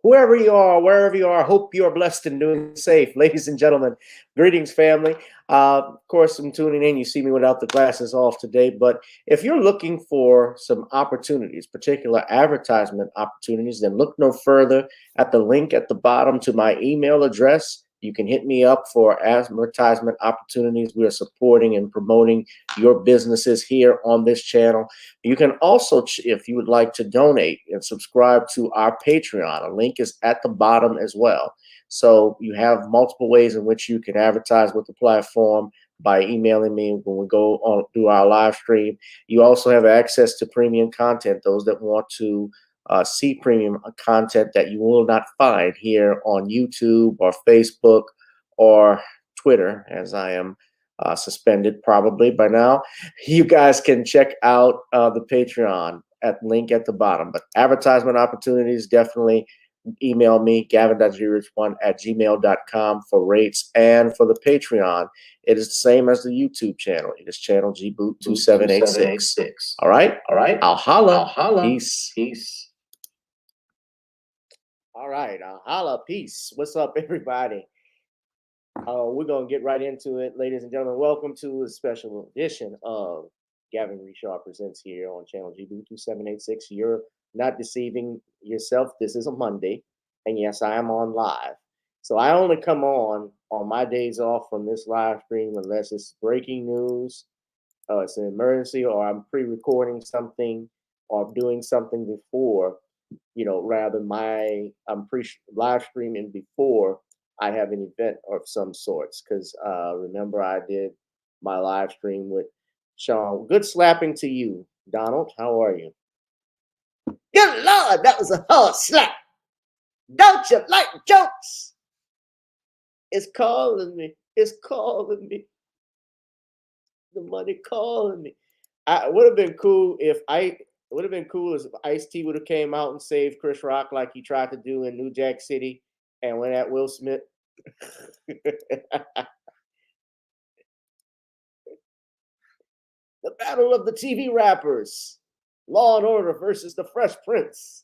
wherever you are, hope you are blessed and doing safe. Ladies and gentlemen, greetings, family. Of course, I'm tuning in. You see me without the glasses off today, but if you're looking for some opportunities, particular advertisement opportunities, then look no further at the link at the bottom to my email address. You can hit me up for advertisement opportunities. We are supporting and promoting your businesses here on this channel. You can also, if you would like to donate and subscribe to our Patreon, a link is at the bottom as well. So you have multiple ways in which you can advertise with the platform by emailing me when we go on do our live stream. You also have access to premium content, those that want to see premium content that you will not find here on YouTube or Facebook or Twitter, as I am suspended probably by now. You guys can check out the Patreon at link at the bottom. But advertisement opportunities, definitely email me, gavin.grich1@gmail.com for rates. And for the Patreon, it is the same as the YouTube channel. It is channel gboot2786. All right? All right. I'll holla. I'll holla. Peace. Peace. All right. I'll holla. Peace. What's up, everybody? We're going to get right into it, ladies and gentlemen. Welcome to a special edition of Gavin Richard Presents here on channel gboot2786. You're not deceiving yourself. This is a Monday, and yes, I am on live. So I only come on my days off from this live stream unless it's breaking news, it's an emergency, or I'm pre-recording something or doing something before, rather I'm live streaming before I have an event of some sorts. Because remember, I did my live stream with Sean. Good slapping to you, Donald. How are you? Good Lord, that was a hard slap. Don't you like jokes? It's calling me. It's calling me. The money calling me. It would have been cool if Ice-T would have came out and saved Chris Rock like he tried to do in New Jack City and went at Will Smith. The battle of the TV rappers. Law and Order versus the Fresh Prince.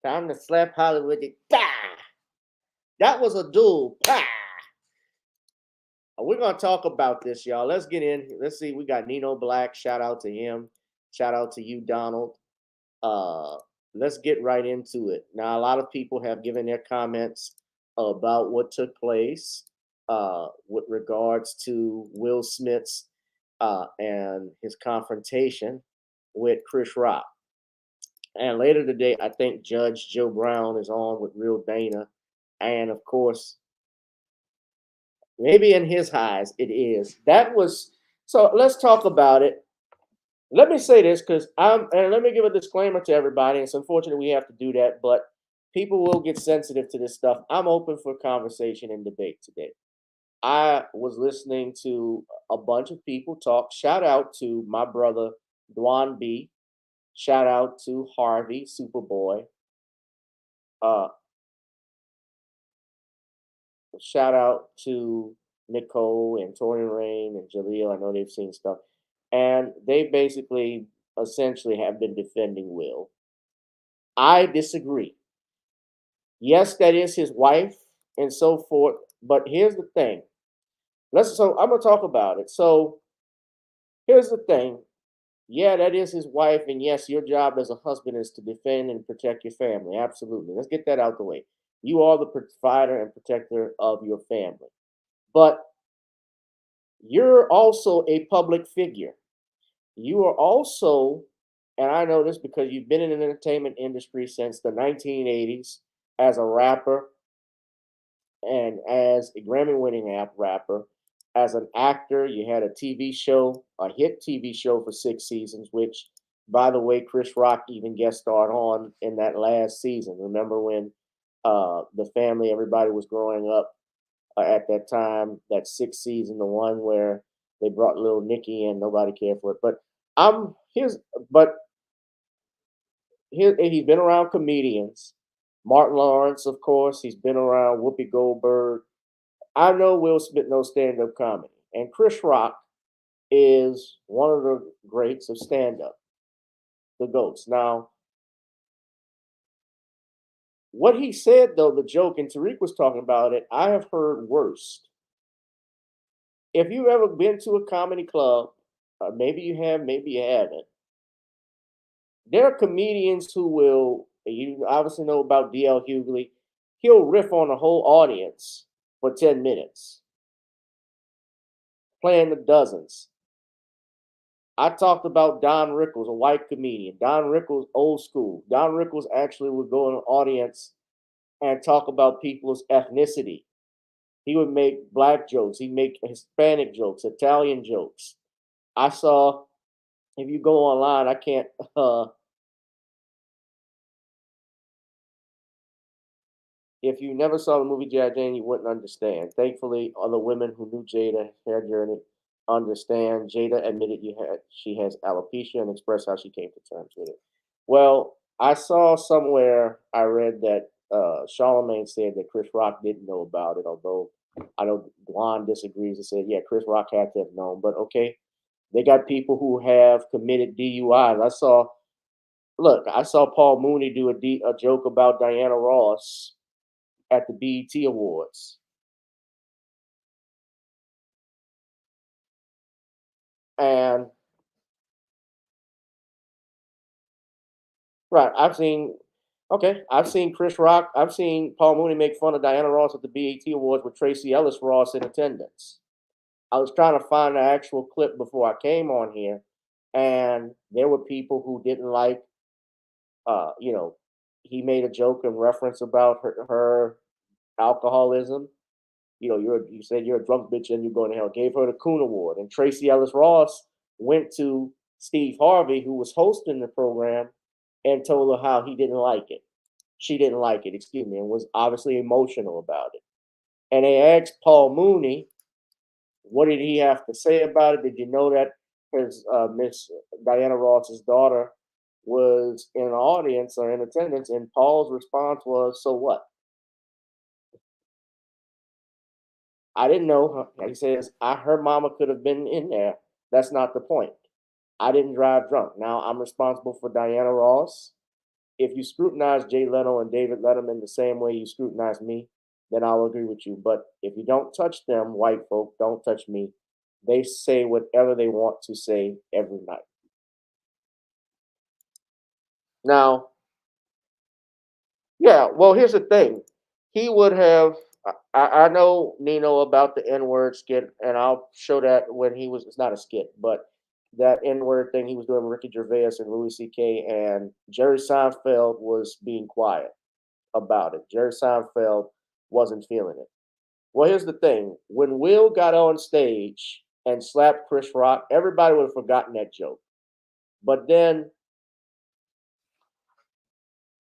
Time to slap Hollywood. That was a duel. We're going to talk about this, y'all. Let's get in. Let's see. We got Nino Black. Shout out to him. Shout out to you, Donald. Let's get right into it. Now, a lot of people have given their comments about what took place with regards to Will Smith's and his confrontation with Chris Rock. And later today, I think Judge Joe Brown is on with Real Dana. And of course, maybe in his eyes, it is. So let's talk about it. Let me say this, and let me give a disclaimer to everybody. It's unfortunate we have to do that, but people will get sensitive to this stuff. I'm open for conversation and debate today. I was listening to a bunch of people talk. Shout out to my brother, Dwan B. Shout out to Harvey, Superboy. Shout out to Nicole and Torian Rain and Jaleel. I know they've seen stuff. And they basically, essentially have been defending Will. I disagree. Yes, that is his wife and so forth. But here's the thing. So I'm going to talk about it. So here's the thing. Yeah, that is his wife. And yes, your job as a husband is to defend and protect your family. Absolutely. Let's get that out the way. You are the provider and protector of your family. But you're also a public figure. You are also, and I know this because you've been in the entertainment industry since the 1980s as a rapper and as a Grammy-winning rapper. As an actor, you had a TV show, a hit TV show for 6 seasons, which, by the way, Chris Rock even guest starred on in that last season. Remember when the family, everybody was growing up at that time, that 6th season, the one where they brought little Nicky in, nobody cared for it. But he's been around comedians. Martin Lawrence, of course, he's been around Whoopi Goldberg. I know Will Smith knows stand-up comedy. And Chris Rock is one of the greats of stand-up, the GOATs. Now, What he said, though, the joke, and Tariq was talking about it, I have heard worse. If you've ever been to a comedy club, maybe you have, maybe you haven't. There are comedians who will, you obviously know about DL Hughley, he'll riff on the whole audience for 10 minutes, playing the dozens. I talked about Don Rickles, a white comedian. Don Rickles, old school. Don Rickles actually would go in an audience and talk about people's ethnicity. He would make black jokes. He'd make Hispanic jokes, Italian jokes. I saw, if you go online, I can't, if you never saw the movie G.I. Jane, you wouldn't understand. Thankfully, other women who knew Jada, hair journey, understand. Jada admitted she has alopecia and expressed how she came to terms with it. Well, I saw somewhere, I read that Charlemagne said that Chris Rock didn't know about it, although I know Juan disagrees and said, yeah, Chris Rock had to have known. But okay, they got people who have committed DUIs. I saw Paul Mooney do a joke about Diana Ross at the BET Awards. And right, I've seen Chris Rock, I've seen Paul Mooney make fun of Diana Ross at the BET Awards with Tracy Ellis Ross in attendance. I was trying to find the actual clip before I came on here, and there were people who didn't like, uh, you know, he made a joke in reference about her alcoholism. You said you're a drunk bitch and you're going to hell. Gave her the Coon Award. And Tracy Ellis Ross went to Steve Harvey, who was hosting the program, and told her how he didn't like it. She didn't like it, excuse me, and was obviously emotional about it. And they asked Paul Mooney, what did he have to say about it? Did you know that his Miss Diana Ross's daughter was in the audience or in attendance? And Paul's response was, so what? I didn't know her. He says, her mama could have been in there. That's not the point. I didn't drive drunk. Now I'm responsible for Diana Ross. If you scrutinize Jay Leno and David Letterman the same way you scrutinize me, then I'll agree with you. But if you don't touch them, white folk, don't touch me. They say whatever they want to say every night. Now, yeah, well, here's the thing. He would have. I know Nino about the N word skit, and I'll show that when he was. It's not a skit, but that N word thing he was doing with Ricky Gervais and Louis C.K. and Jerry Seinfeld was being quiet about it. Jerry Seinfeld wasn't feeling it. Well, here's the thing. When Will got on stage and slapped Chris Rock, everybody would have forgotten that joke. But then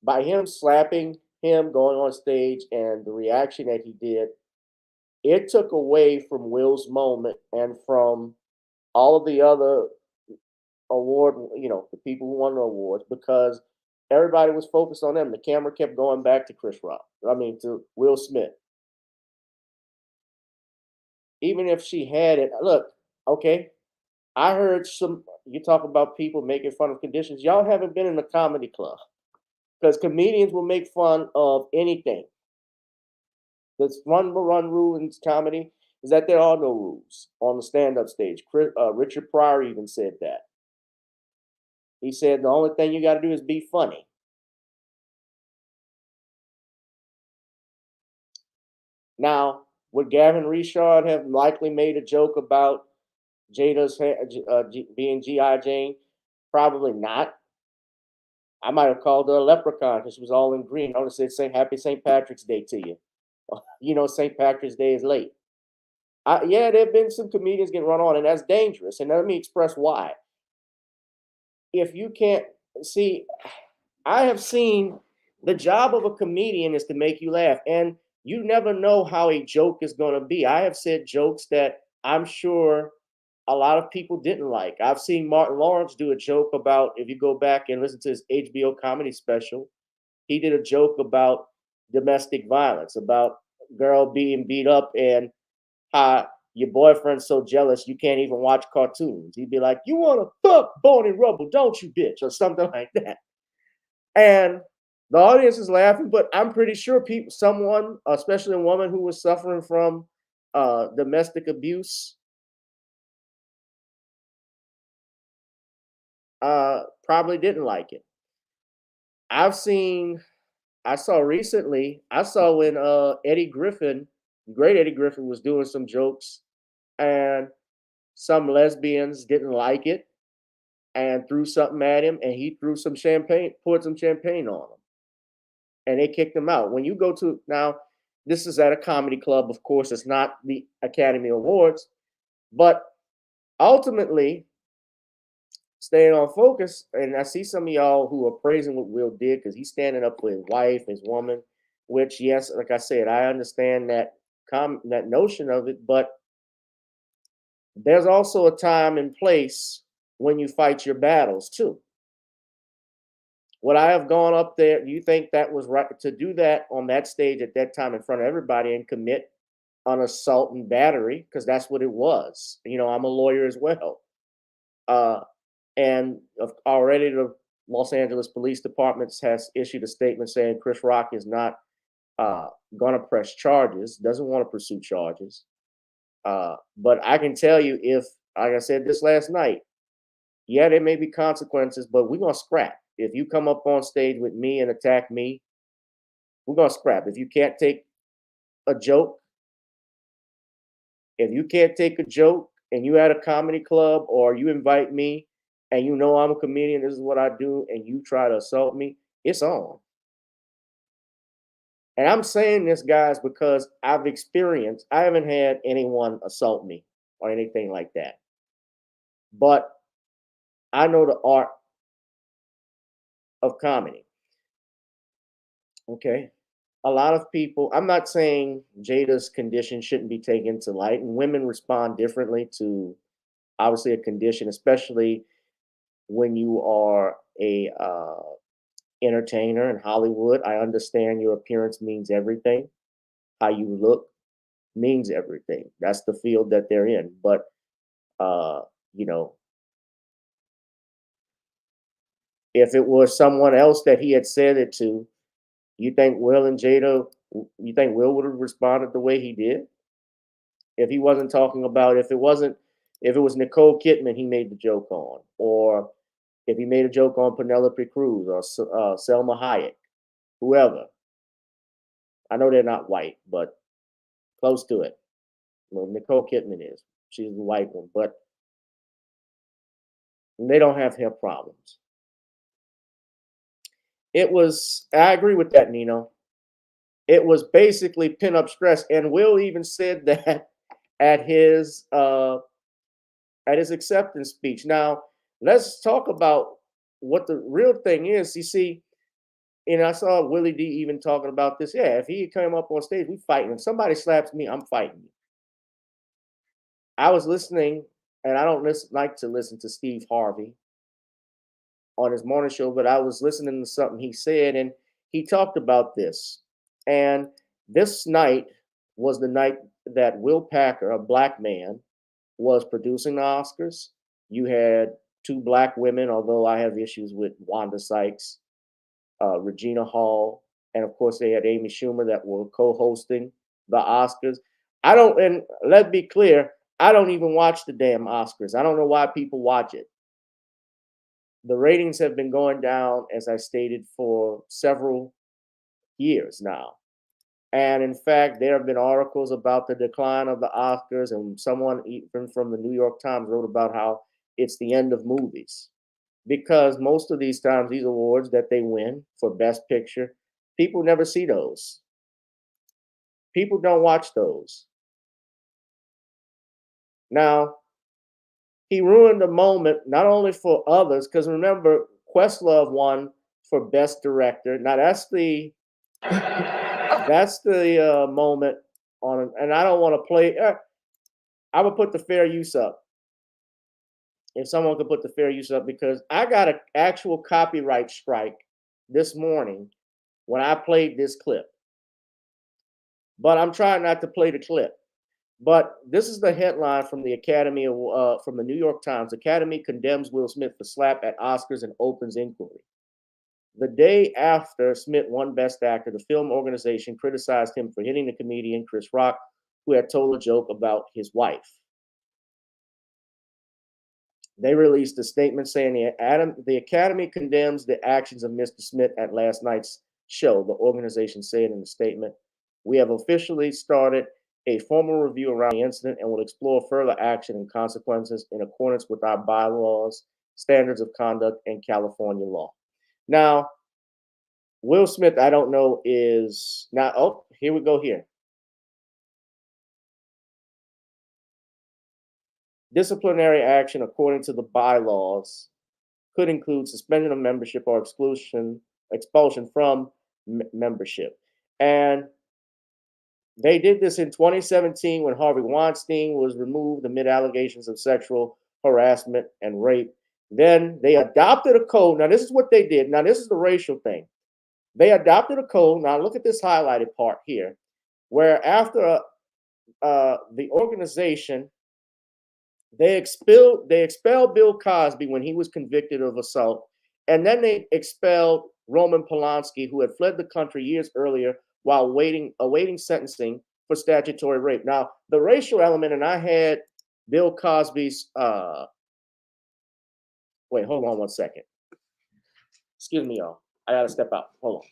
by him slapping him, going on stage, and the reaction that he did, it took away from Will's moment and from all of the other the people who won the awards because everybody was focused on them. The camera kept going back to Chris Rock. I mean, to Will Smith. Even if she had it, look, okay, I heard you talk about people making fun of conditions. Y'all haven't been in a comedy club because comedians will make fun of anything. The run rule in comedy is that there are no rules on the stand up stage. Richard Pryor even said that. He said the only thing you got to do is be funny. Now, would Gavin Richard have likely made a joke about Jada's being G.I. Jane? Probably not. I might have called her a leprechaun because she was all in green. I would have said, "Say Happy St. Patrick's Day to you." St. Patrick's Day is late. Yeah, there have been some comedians getting run on, and that's dangerous. And let me express why. If you can't see, I have seen the job of a comedian is to make you laugh, and you never know how a joke is going to be. I have said jokes that I'm sure a lot of people didn't like. I've seen Martin Lawrence do a joke about, if you go back and listen to his HBO comedy special, he did a joke about domestic violence, about girl being beat up and how your boyfriend's so jealous you can't even watch cartoons. He'd be like, "You want to fuck Bone and Rubble, don't you, bitch?" or something like that. And The audience is laughing, but I'm pretty sure people, someone, especially a woman who was suffering from domestic abuse, probably didn't like it. I've seen, I saw recently, I saw when Eddie Griffin, great Eddie Griffin, was doing some jokes, and some lesbians didn't like it and threw something at him, and he threw some champagne, poured some champagne on him, and they kicked him out. When you go to now, this is at a comedy club, of course, it's not the Academy Awards, but ultimately, staying on focus, and I see some of y'all who are praising what Will did because he's standing up for his wife, his woman, which, yes, like I said, I understand that that notion of it, but there's also a time and place when you fight your battles too. Would I have gone up there? Do you think that was right to do that on that stage at that time in front of everybody and commit an assault and battery? Because that's what it was. You know, I'm a lawyer as well. Uh, and already the Los Angeles Police Department has issued a statement saying Chris Rock is not going to press charges, doesn't want to pursue charges. But I can tell you, if, like I said this last night, yeah, there may be consequences, but we're going to scrap. If you come up on stage with me and attack me, we're going to scrap. If you can't take a joke, if you can't take a joke and you at a comedy club or you invite me and you know I'm a comedian, this is what I do, and you try to assault me, it's on. And I'm saying this, guys, because I've experienced, I haven't had anyone assault me or anything like that. But I know the art of comedy. Okay. A lot of people, I'm not saying Jada's condition shouldn't be taken to light, and women respond differently to obviously a condition, especially when you are a entertainer in Hollywood. I understand your appearance means everything. How you look means everything. That's the field that they're in. But uh, you know, if it was someone else that he had said it to, you think Will and Jada, you think Will would have responded the way he did? If he wasn't talking about, if it was Nicole Kidman he made the joke on, or if he made a joke on Penelope Cruz or Selma Hayek, whoever. I know they're not white, but close to it. Well, Nicole Kidman is. She's the white one, but they don't have hair problems. It was, I agree with that, Nino. It was basically pin-up stress. And Will even said that at his acceptance speech. Now, let's talk about what the real thing is. You see, and I saw Willie D even talking about this. Yeah, if he came up on stage, we fighting. If somebody slaps me, I'm fighting you. I was listening, and I don't like to listen to Steve Harvey on his morning show, but I was listening to something he said, and he talked about this. And this night was the night that Will Packer, a black man, was producing the Oscars. You had two black women, although I have issues with Wanda Sykes, Regina Hall, and of course they had Amy Schumer that were co-hosting the Oscars. I don't, and let's be clear, I don't even watch the damn Oscars. I don't know why people watch it. The ratings have been going down, as I stated, for several years now. And in fact, there have been articles about the decline of the Oscars, and someone even from the New York Times wrote about how it's the end of movies. Because most of these times, these awards that they win for Best Picture, people never see those. People don't watch those. Now, he ruined the moment not only for others, because remember, Questlove won for Best Director. Now that's the moment on, and I don't want to play. I would put the fair use up if someone could put the fair use up, because I got an actual copyright strike this morning when I played this clip. But I'm trying not to play the clip. But this is the headline from the Academy from the New York Times. Academy condemns Will Smith for slap at Oscars and opens inquiry. The day after Smith won Best Actor, the film organization criticized him for hitting the comedian Chris Rock, who had told a joke about his wife. They released a statement saying the Academy condemns the actions of Mr. Smith at last night's show. The organization said in the statement, "We have officially started a formal review around the incident and will explore further action and consequences in accordance with our bylaws, standards of conduct, and California law." Now, Will Smith, I don't know, is now. Oh, here we go. Here, disciplinary action according to the bylaws could include suspension of membership or expulsion from membership. And they did this in 2017 when Harvey Weinstein was removed amid allegations of sexual harassment and rape. Then they adopted a code. Now, this is what they did. Now, this is the racial thing. They adopted a code. Now, look at this highlighted part here, where after the organization they expelled Bill Cosby when he was convicted of assault, and then they expelled Roman Polanski, who had fled the country years earlier while awaiting sentencing for statutory rape. Now, the racial element, and I had Bill Cosby's. Wait, hold on one second. Excuse me, y'all. I gotta step out. Hold on.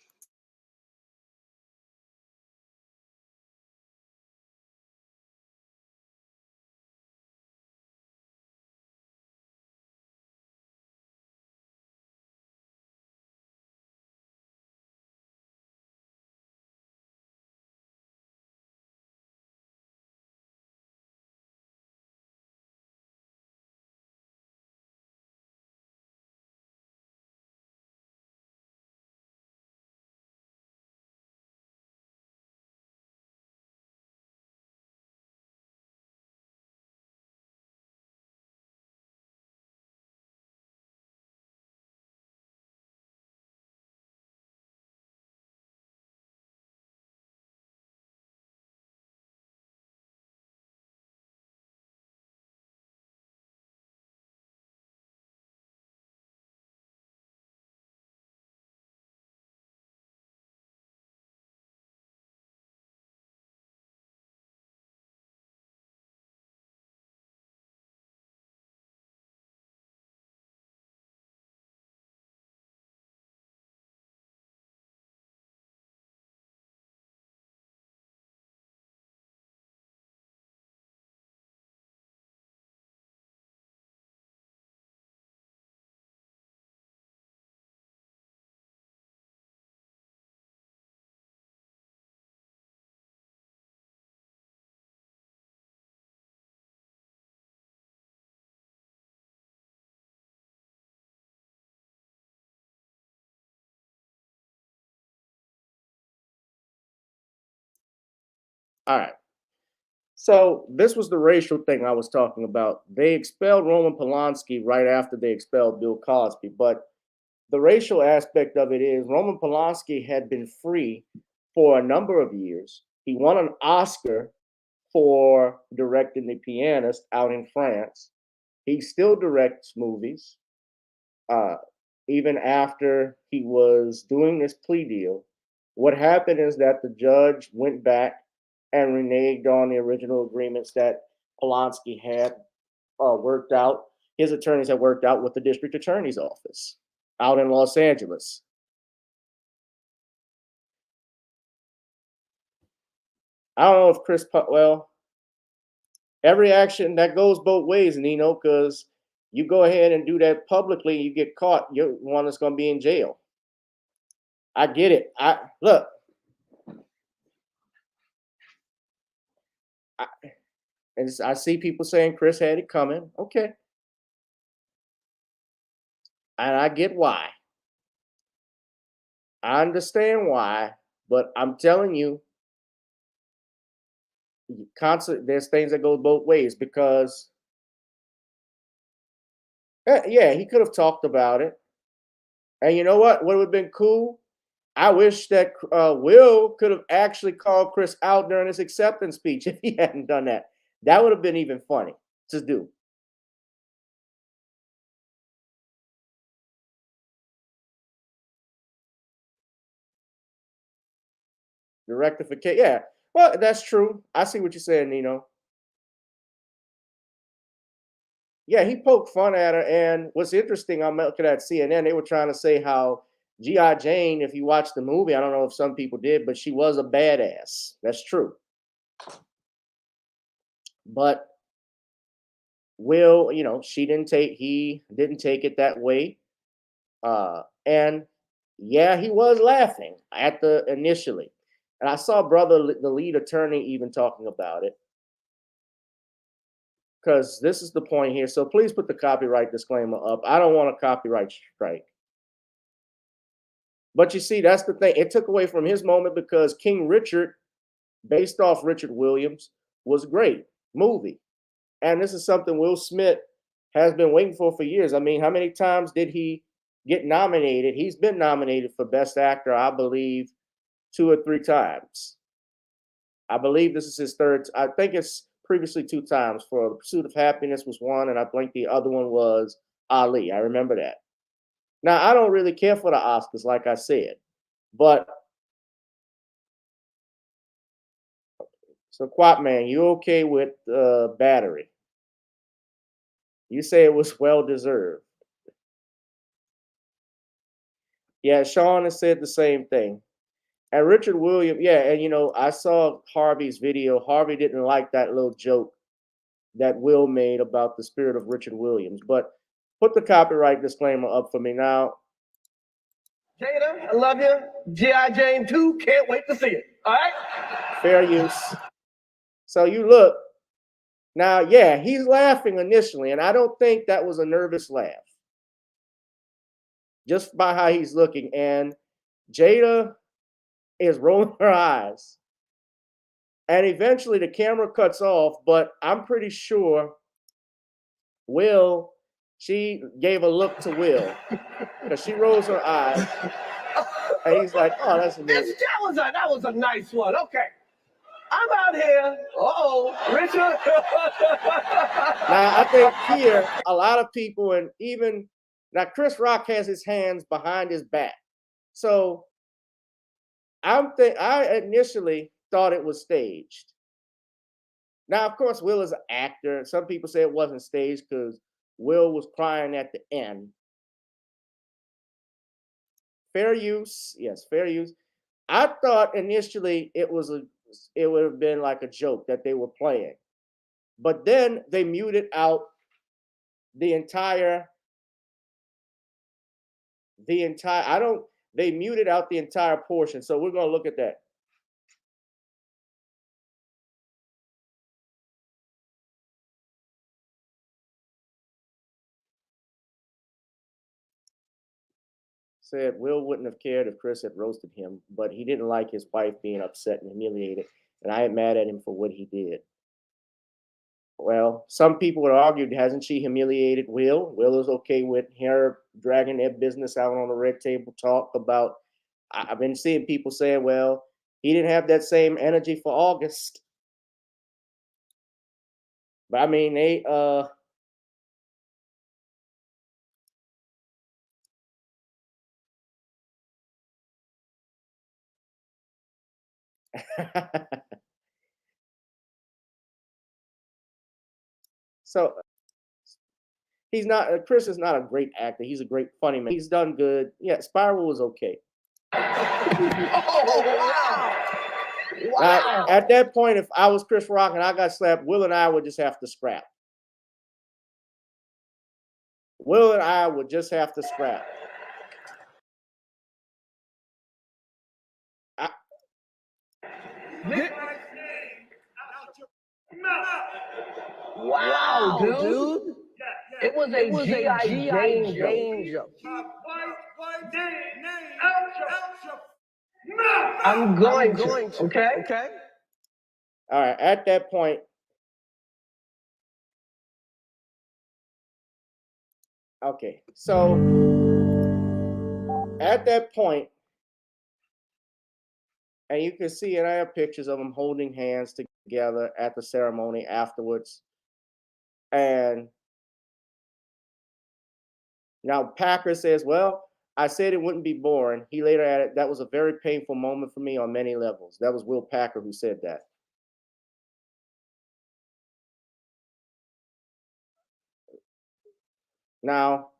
All right. So this was the racial thing I was talking about. They expelled Roman Polanski right after they expelled Bill Cosby, but the racial aspect of it is Roman Polanski had been free for a number of years. He won an Oscar for directing The Pianist out in France. He still directs movies, uh, even after he was doing this plea deal. What happened is that the judge went back and reneged on the original agreements that Polanski had worked out. His attorneys had worked out with the district attorney's office out in Los Angeles. I don't know if well, every action that goes both ways, Nino, because you go ahead and do that publicly, you get caught, you're one that's going to be in jail. I get it. I look, I, and I see people saying Chris had it coming. Okay, and I get why. I understand why, but I'm telling you, there's things that go both ways because, yeah, he could have talked about it. And you know what? What would have been cool? I wish that Will could have actually called Chris out during his acceptance speech if he hadn't done that. That would have been even funny to do. The rectification. Yeah. Well, that's true. I see what you're saying, Nino. Yeah, he poked fun at her. And what's interesting, I'm looking at CNN, they were trying to say how G.I. Jane, if you watch the movie, I don't know if some people did, but she was a badass. That's true. But Will, he didn't take it that way. And yeah, he was laughing at the initially. And I saw the lead attorney even talking about it. Because this is the point here. So please put the copyright disclaimer up. I don't want a copyright strike. But you see, that's the thing. It took away from his moment because King Richard, based off Richard Williams, was great movie. And this is something Will Smith has been waiting for years. I mean, how many times did he get nominated? He's been nominated for Best Actor, I believe, 2 or 3 times. I believe this is his third. I think it's previously 2 times. For The Pursuit of Happiness was one, and I think the other one was Ali. I remember that. Now, I don't really care for the Oscars, like I said, but so Quap Man, you okay with Battery? You say it was well deserved. Yeah, Sean has said the same thing. And Richard Williams, yeah, and I saw Harvey's video. Harvey didn't like that little joke that Will made about the spirit of Richard Williams. But put the copyright disclaimer up for me now. Jada, I love you. G.I. Jane 2, can't wait to see it. All right? Fair use. So you look. Now, yeah, he's laughing initially, and I don't think that was a nervous laugh. Just by how he's looking. And Jada is rolling her eyes. And eventually the camera cuts off, but I'm pretty sure she gave a look to Will because she rolls her eyes. And he's like, oh, that's amazing. That was a nice one. Okay. I'm out here. Richard. Now, I think here, a lot of people, and even now, Chris Rock has his hands behind his back. So I initially thought it was staged. Now, of course, Will is an actor. Some people say it wasn't staged because Will was crying at the end. Fair use, yes, fair use. I thought initially it would have been like a joke that they were playing, but then they muted out the entire. They muted out the entire portion. So we're gonna look at that. Said Will wouldn't have cared if Chris had roasted him, but he didn't like his wife being upset and humiliated, and I am mad at him for what he did. Well, some people would argue, hasn't she humiliated Will? Will is okay with her dragging their business out on the red table talk about. I've been seeing people saying, well, he didn't have that same energy for August. But I mean, so he's not. Chris is not a great actor. He's a great funny man. He's done good. Yeah, Spiral was okay. Oh, wow. Wow. At that point, if I was Chris Rock and I got slapped, Will and I would just have to scrap. Will and I would just have to scrap. Wow, dude. It was a G.I. Jane joke. I'm going to. Okay? All right, at that point, okay, so at that point, and you can see, and I have pictures of them holding hands together at the ceremony afterwards. And now Packer says, well, I said it wouldn't be boring. He later added, "That was a very painful moment for me on many levels." That was Will Packer who said that. Now,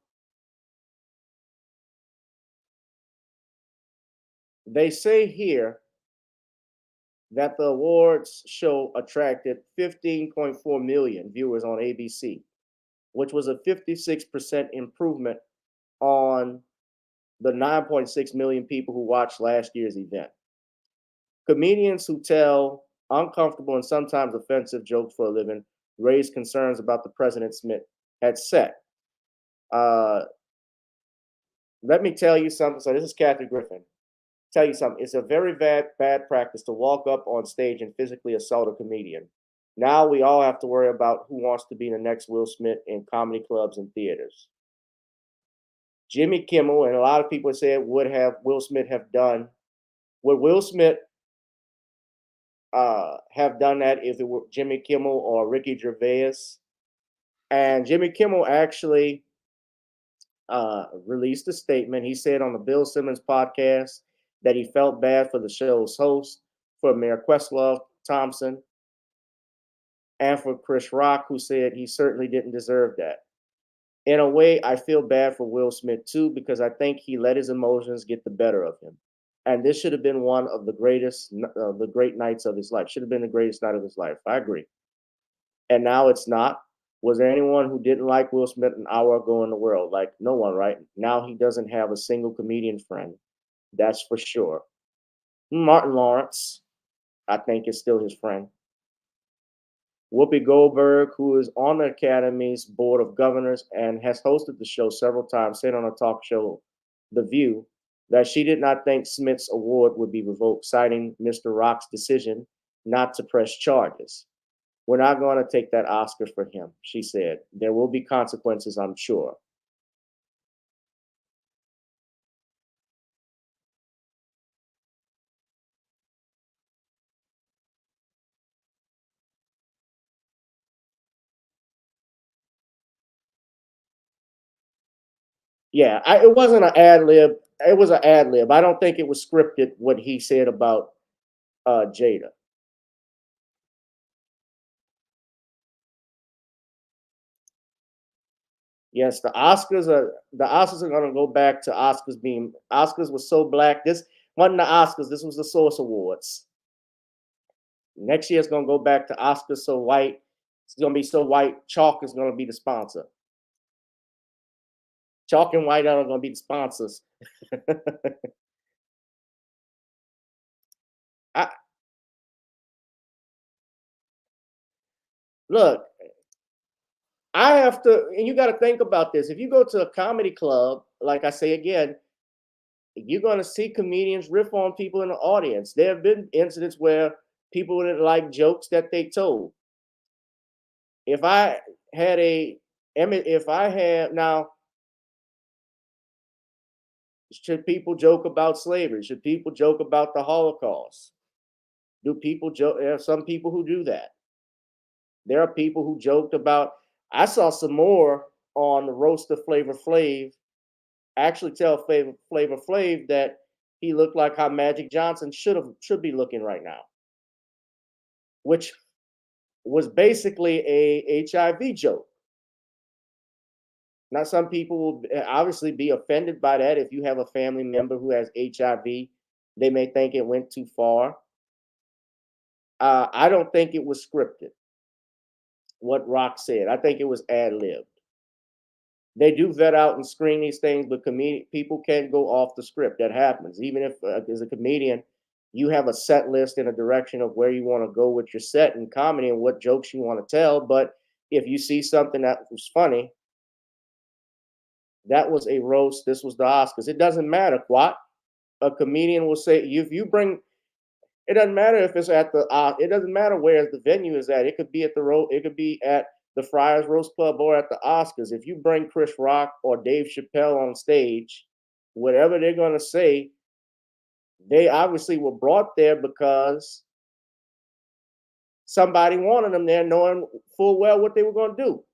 they say here that the awards show attracted 15.4 million viewers on ABC, which was a 56% improvement on the 9.6 million people who watched last year's event. Comedians who tell uncomfortable and sometimes offensive jokes for a living raised concerns about the President Smith had set. Uh, Let me tell you something. So this is Kathy Griffin. Tell you something. It's a very bad practice to walk up on stage and physically assault a comedian. Now we all have to worry about who wants to be the next Will Smith in comedy clubs and theaters. Jimmy Kimmel and a lot of people said would have Will Smith have done. Would Will Smith have done that if it were Jimmy Kimmel or Ricky Gervais? And Jimmy Kimmel actually released a statement. He said on the Bill Simmons podcast that he felt bad for the show's host, for Mayor Questlove Thompson, and for Chris Rock, who said he certainly didn't deserve that. In a way, I feel bad for Will Smith too, because I think he let his emotions get the better of him. And this should have been one of the great nights of his life. Should have been the greatest night of his life. I agree. And now it's not. Was there anyone who didn't like Will Smith an hour ago in the world? Like no one, right? Now he doesn't have a single comedian friend. That's for sure. Martin Lawrence, I think, is still his friend. Whoopi Goldberg, who is on the Academy's Board of Governors and has hosted the show several times, said on a talk show, The View, that she did not think Smith's award would be revoked, citing Mr. Rock's decision not to press charges. We're not going to take that Oscar for him, she said. There will be consequences, I'm sure. Yeah, it wasn't an ad lib. It was an ad lib. I don't think it was scripted what he said about Jada. Yes, the Oscars are going to go back to Oscars was so black. This wasn't the Oscars. This was the Source Awards. Next year it's going to go back to Oscars so white. It's going to be so white. Chalk is going to be the sponsor. Chalk and white are going to be the sponsors. I, Look, I have to, and you got to think about this. If you go to a comedy club, like I say again, you're going to see comedians riff on people in the audience. There have been incidents where people didn't like jokes that they told. If I had a, if I had now, should people joke about slavery? Should people joke about the Holocaust? Do people joke? There are some people who do that. There are people who joked about. I saw some more on the roast of Flavor Flav. Actually, tell Flavor Flav that he looked like how Magic Johnson should be looking right now, which was basically a HIV joke. Now, some people will obviously be offended by that. If you have a family member who has HIV, they may think it went too far. I don't think it was scripted, what Rock said. I think it was ad libbed. They do vet out and screen these things, but people can't go off the script. That happens. Even if, as a comedian, you have a set list and a direction of where you want to go with your set and comedy and what jokes you want to tell. But if you see something that was funny, that was a roast. This was the Oscars. It doesn't matter what a comedian will say. If you bring, it doesn't matter if it's at the. It doesn't matter where the venue is at. It could be at the road. It could be at the Friars Roast Club or at the Oscars. If you bring Chris Rock or Dave Chappelle on stage, whatever they're going to say, they obviously were brought there because somebody wanted them there, knowing full well what they were going to do.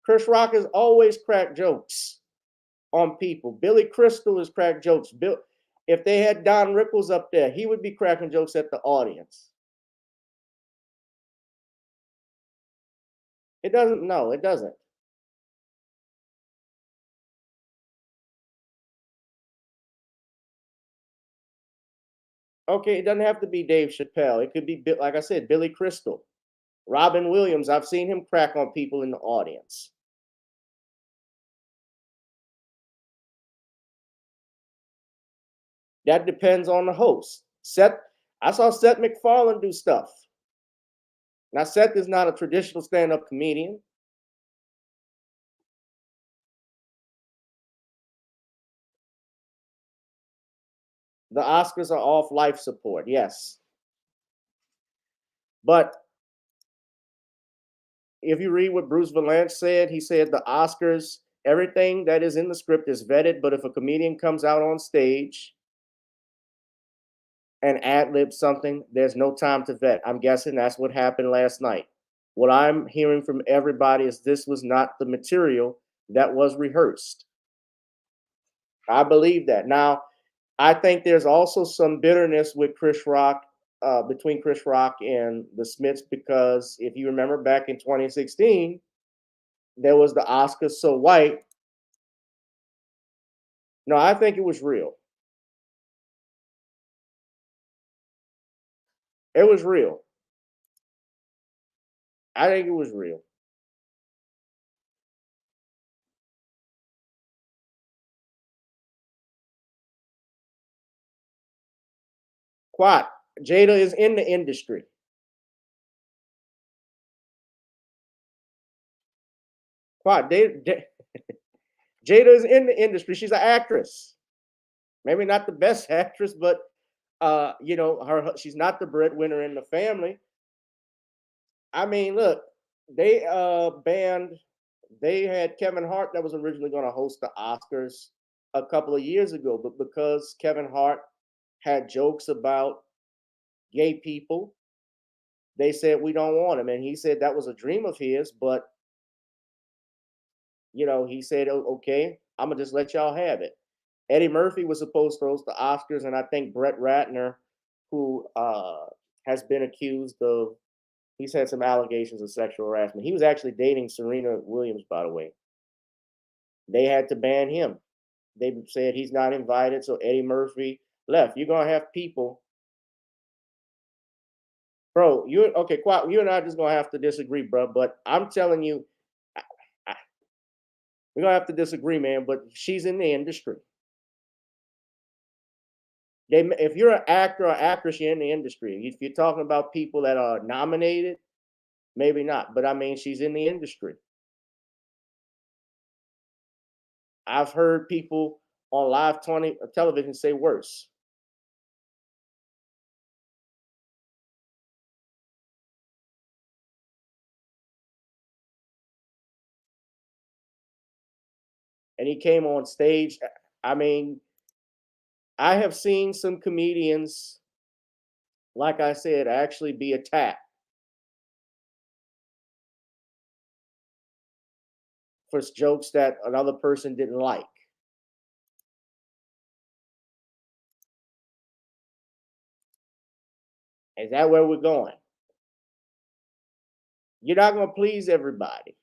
Chris Rock has always cracked jokes on people. Billy Crystal has cracked jokes. If they had Don Rickles up there, he would be cracking jokes at the audience. It doesn't. No, it doesn't. Okay, it doesn't have to be Dave Chappelle. It could be, like I said, Billy Crystal, Robin Williams. I've seen him crack on people in the audience. That depends on the host. I saw Seth MacFarlane do stuff. Now, Seth is not a traditional stand-up comedian. The Oscars are off life support, yes. But if you read what Bruce Valanche said, he said the Oscars, everything that is in the script is vetted, but if a comedian comes out on stage and ad-libs something, there's no time to vet. I'm guessing that's what happened last night. What I'm hearing from everybody is this was not the material that was rehearsed. I believe that. Now, I think there's also some bitterness with Chris Rock, between Chris Rock and the Smiths, because if you remember back in 2016, there was the Oscars So White. No, I think it was real. It was real. I think it was real. Quat, Jada is in the industry. Quat, Jada is in the industry. She's an actress. Maybe not the best actress, but she's not the breadwinner in the family. I mean, look, they they had Kevin Hart that was originally going to host the Oscars a couple of years ago, but because Kevin Hart had jokes about gay people, they said we don't want him, and he said that was a dream of his, but he said, okay, I'm gonna just let y'all have it. Eddie Murphy was supposed to host the Oscars, and I think Brett Ratner, who has been accused of, he's had some allegations of sexual harassment. He was actually dating Serena Williams, by the way. They had to ban him. They said he's not invited, so Eddie Murphy left. You're gonna have people, bro. You and I are just gonna have to disagree, bro. But I'm telling you, we're gonna have to disagree, man. But she's in the industry. If you're an actor or actress, you're in the industry. If you're talking about people that are nominated, maybe not. But I mean, she's in the industry. I've heard people on live television say worse. And he came on stage. I mean, I have seen some comedians, like I said, actually be attacked for jokes that another person didn't like. Is that where we're going? You're not going to please everybody.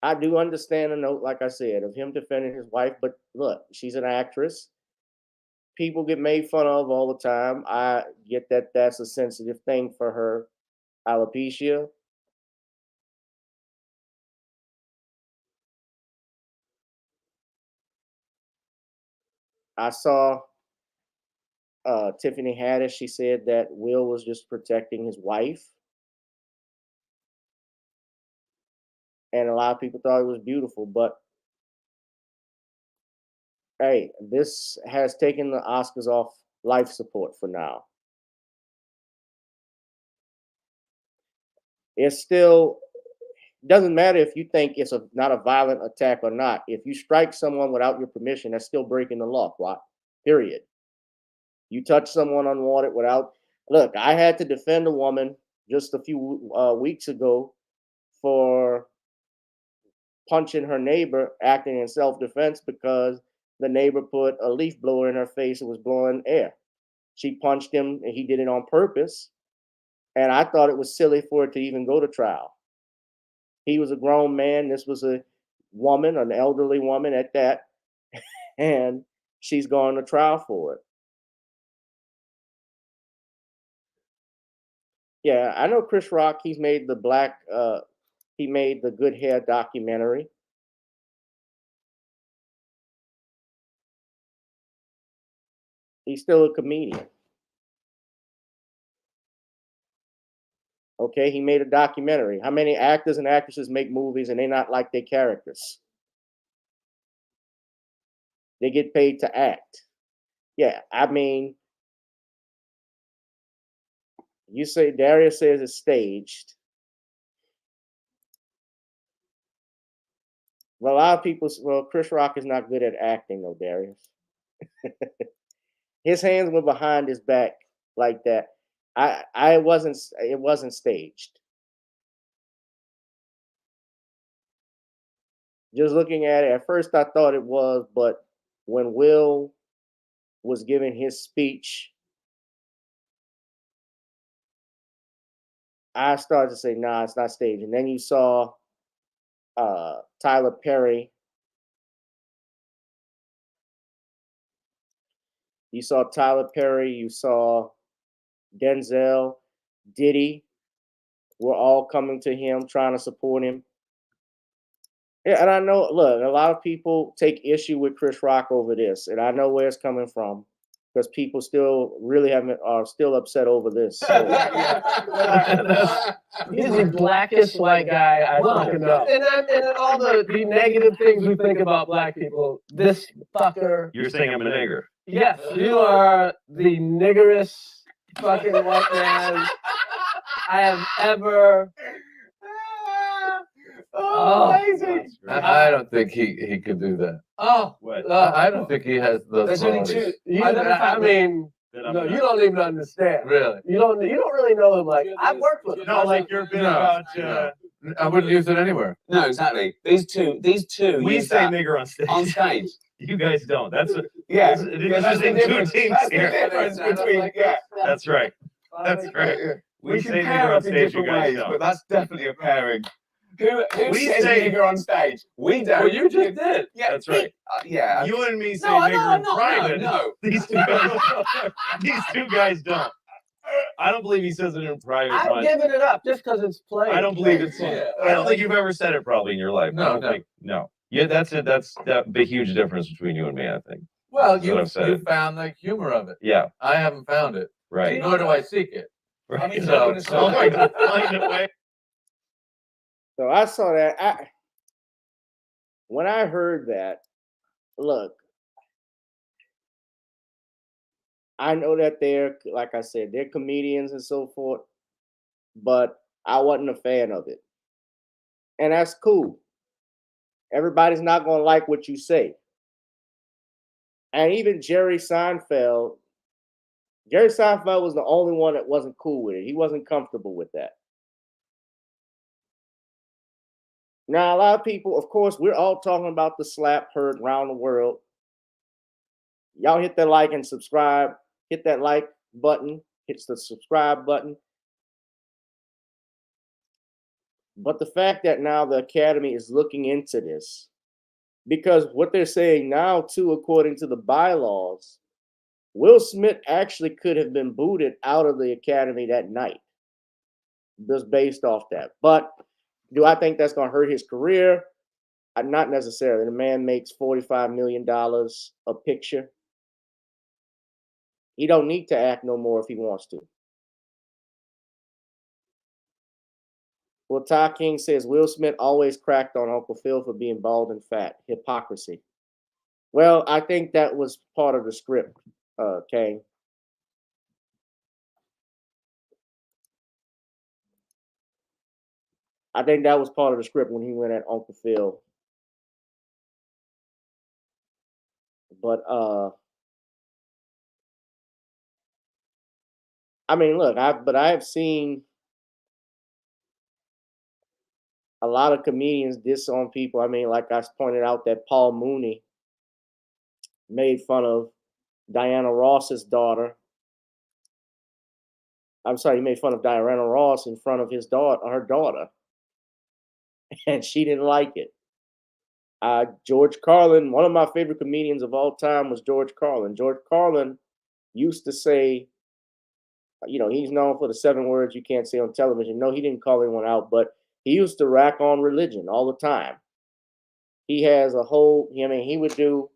I do understand a note, like I said, of him defending his wife, but look, she's an actress. People get made fun of all the time. I get that that's a sensitive thing for her. Alopecia. I saw Tiffany Haddish. She said that Will was just protecting his wife, and a lot of people thought it was beautiful. But hey, this has taken the Oscars off life support for now. It's still doesn't matter if you think it's not a violent attack or not. If you strike someone without your permission, that's still breaking the law. What? Period. You touch someone unwanted without. Look, I had to defend a woman just a few weeks ago for punching her neighbor, acting in self-defense because the neighbor put a leaf blower in her face and was blowing air. She punched him, and he did it on purpose. And I thought it was silly for it to even go to trial. He was a grown man. This was a woman, an elderly woman at that, and she's going to trial for it. Yeah, I know Chris Rock. He's made he made the Good Hair documentary. He's still a comedian. Okay, he made a documentary. How many actors and actresses make movies and they not like their characters? They get paid to act. Yeah, I mean, you say Darius says it's staged. Well, a lot of people. Well, Chris Rock is not good at acting, though, Darius. His hands were behind his back like that. I wasn't. It wasn't staged. Just looking at it, at first I thought it was, but when Will was giving his speech, I started to say, "Nah, it's not staged." And then you saw Tyler Perry. You saw Tyler Perry. You saw Denzel, Diddy. Were all coming to him, trying to support him. Yeah, and I know. Look, a lot of people take issue with Chris Rock over this, and I know where it's coming from because people still really haven't are still upset over this. So. He's the blackest white guy I fucking know. And all the negative things we think about black people, this fucker. You're saying I'm a nigger. Yes, you are the niggerest fucking white man I have ever. Oh, amazing! I don't think he could do that. Oh, I don't think he has those there's only qualities. two. I mean, no, you don't even understand. Really? You don't really know him. Like I've worked with him. No, like your bit about. I wouldn't use it anywhere. No, exactly. These two. We use say that nigger on stage. on stage. You guys don't. That's Yeah. There's two teams here. difference between That's right. That's right. We say nigger on stage. You guys don't. but that's definitely a pairing. Who We says say- nigger on stage? We don't. Well, you just did. Yeah, That's right. Yeah. You and me say No, nigger in no, private. no. These two guys don't. I don't believe he says it in private. I've much. given it up just because it's played. I don't believe it's. Yeah. I don't think you've ever said it probably in your life. No, I don't no. think. No. Yeah, that's it. That's the huge difference between you and me. I think. Well, That's what I've said. you found the humor of it. Yeah. I haven't found it. Right. Nor do I seek it. Right. mean, So, so- I'm going to find a way. So I saw that. When I heard that, look, I know that they're, like I said, they're comedians and so forth, but I wasn't a fan of it. And that's cool. Everybody's not going to like what you say. And even Jerry Seinfeld was the only one that wasn't cool with it. He wasn't comfortable with that. Now, a lot of people, of course, we're all talking about the slap heard around the world. Y'all hit that like and subscribe. Hit that like button. Hit the subscribe button. But the fact that now the Academy is looking into this, because what they're saying now, too, according to the bylaws, Will Smith actually could have been booted out of the Academy that night, just based off that. But do I think that's going to hurt his career? Not necessarily. The man makes $45 million a picture. He don't need to act no more if he wants to. Well, Ty King says Will Smith always cracked on Uncle Phil for being bald and fat. Hypocrisy. Well, I think that was part of the script, Kane. I think that was part of the script when he went at Uncle Phil. But I mean, look, I have seen a lot of comedians diss on people. I mean, like I pointed out that Paul Mooney made fun of Diana Ross's daughter. I'm sorry, he made fun of Diana Ross in front of her daughter, and she didn't like it. George Carlin, one of my favorite comedians of all time was George Carlin. George Carlin used to say, he's known for the 7 words you can't say on television. No, he didn't call anyone out, but he used to rack on religion all the time. He has he would do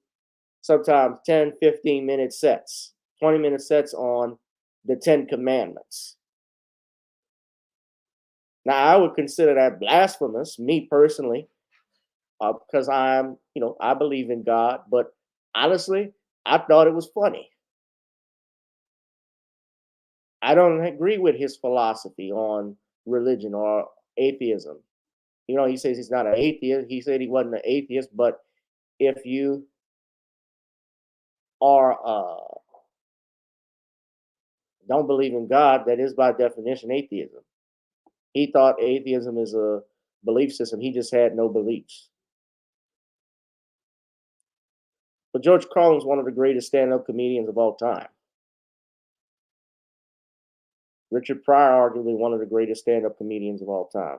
sometimes 10, 15-minute sets, 20-minute sets on the 10 commandments. Now, I would consider that blasphemous, me personally, because I believe in God, but honestly, I thought it was funny. I don't agree with his philosophy on religion or atheism. He says he's not an atheist. He said he wasn't an atheist, but if you are don't believe in God, that is by definition atheism. He thought atheism is a belief system. He just had no beliefs. But George Carlin's one of the greatest stand-up comedians of all time. Richard Pryor, arguably one of the greatest stand-up comedians of all time.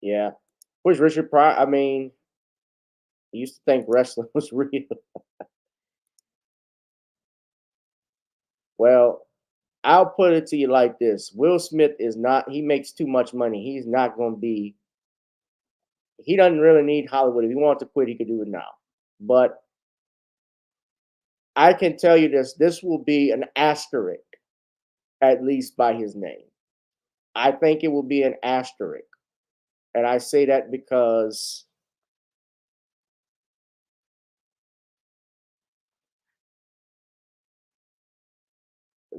Yeah. Where's Richard Pryor? I mean, he used to think wrestling was real. Well, I'll put it to you like this. Will Smith he makes too much money. He doesn't really need Hollywood. If he wants to quit, he could do it now. But I can tell you this will be an asterisk, at least by his name. I think it will be an asterisk. And I say that because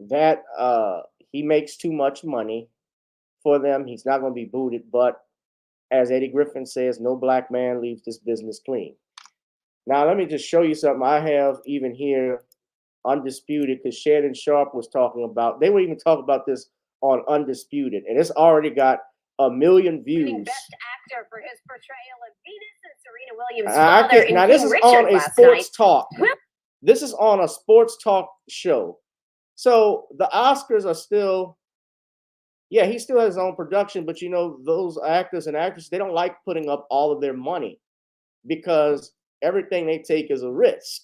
that he makes too much money for them. He's not going to be booted, but as Eddie Griffin says, no black man leaves this business clean. Now, let me just show you something. I have even here Undisputed, because Shannon Sharp was talking about, they were even talking about this on Undisputed, and it's already got 1 million views. Best actor for his portrayal of Venus and Serena Williams' father in now, King this is Richard on a last sports night. talk. This is on a sports talk show. So the Oscars are still, yeah, he still has his own production, but those actors and actresses, they don't like putting up all of their money because everything they take is a risk.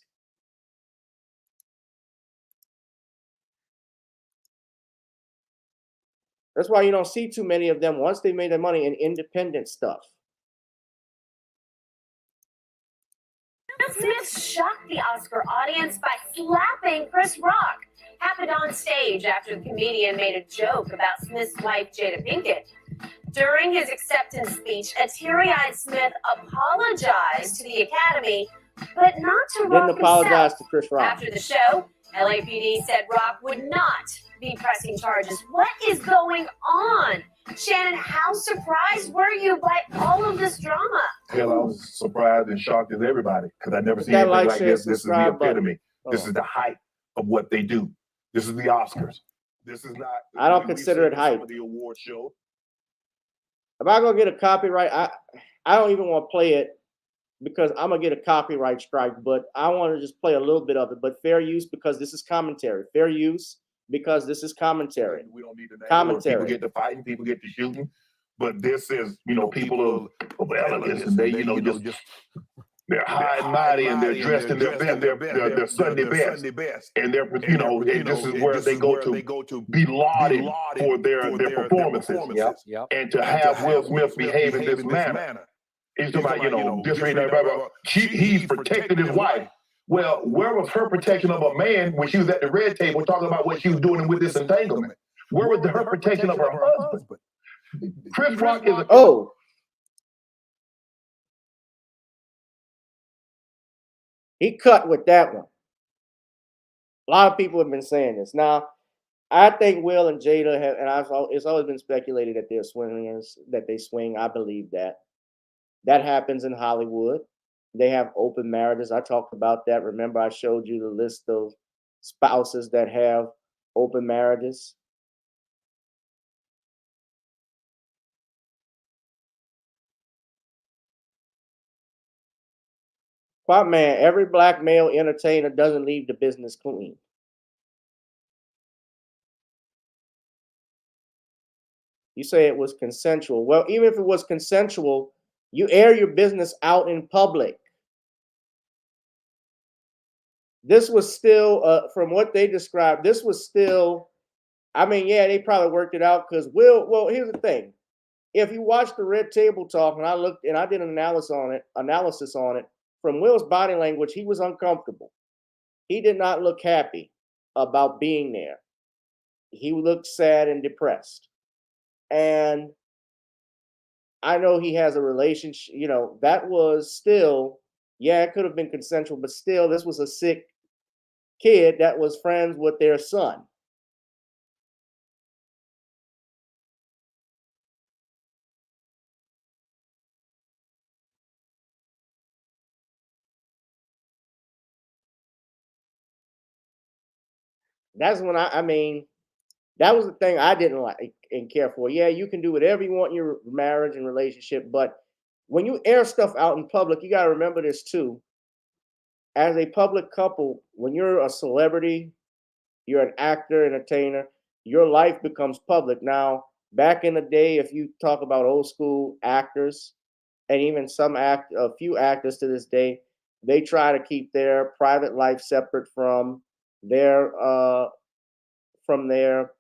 That's why you don't see too many of them once they made their money in independent stuff. Will Smith shocked the Oscar audience by slapping Chris Rock. Happened on stage after the comedian made a joke about Smith's wife, Jada Pinkett. During his acceptance speech, a teary-eyed Smith apologized to the Academy, but not to Rock Didn't apologize himself. to Chris Rock. After the show, LAPD said Rock would not be pressing charges. What is going on? Shannon, how surprised were you by all of this drama? Hell, I was surprised and shocked as everybody because I never seen anything like this. This is the epitome. This is the height of what they do. This is the Oscars. This is not. I don't consider it hype. The award show. Am I gonna get a copyright? I don't even want to play it because I'm gonna get a copyright strike. But I want to just play a little bit of it. But fair use because this is commentary. Fair use because this is commentary. We don't need to name commentary. People get to fighting. People get to shooting. But this is, people of elegance, and they, just they're high and mighty, and they're dressed in their Sunday best, and they're, and this is where they go to be lauded for their performances. Yep. And to have Will Smith behave in this manner, he's talking about, he's protected his wife. Well, where was her protection of a man when she was at the red table talking about what she was doing with this entanglement? Where was her protection of her husband? Chris Rock is he cut with that one. A lot of people have been saying this. Now, I think Will and Jada have, and it's always been speculated that they're swingers, that they swing. I believe that. That happens in Hollywood. They have open marriages. I talked about that. Remember, I showed you the list of spouses that have open marriages. Quite man, every black male entertainer doesn't leave the business clean. You say it was consensual. Well, even if it was consensual, you air your business out in public. This was still, from what they described, this was still, I mean, yeah, they probably worked it out because well, here's the thing. If you watch the Red Table Talk, and I looked and I did an analysis on it, from Will's body language, he was uncomfortable. He did not look happy about being there. He looked sad and depressed. And I know he has a relationship, that was still, yeah, it could have been consensual, but still, this was a sick kid that was friends with their son. That's when I mean, that was the thing I didn't like and care for. Yeah, you can do whatever you want in your marriage and relationship, but when you air stuff out in public, you got to remember this too. As a public couple, when you're a celebrity, you're an actor, entertainer, your life becomes public. Now, back in the day, if you talk about old school actors, and even a few actors to this day, they try to keep their private life separate their from their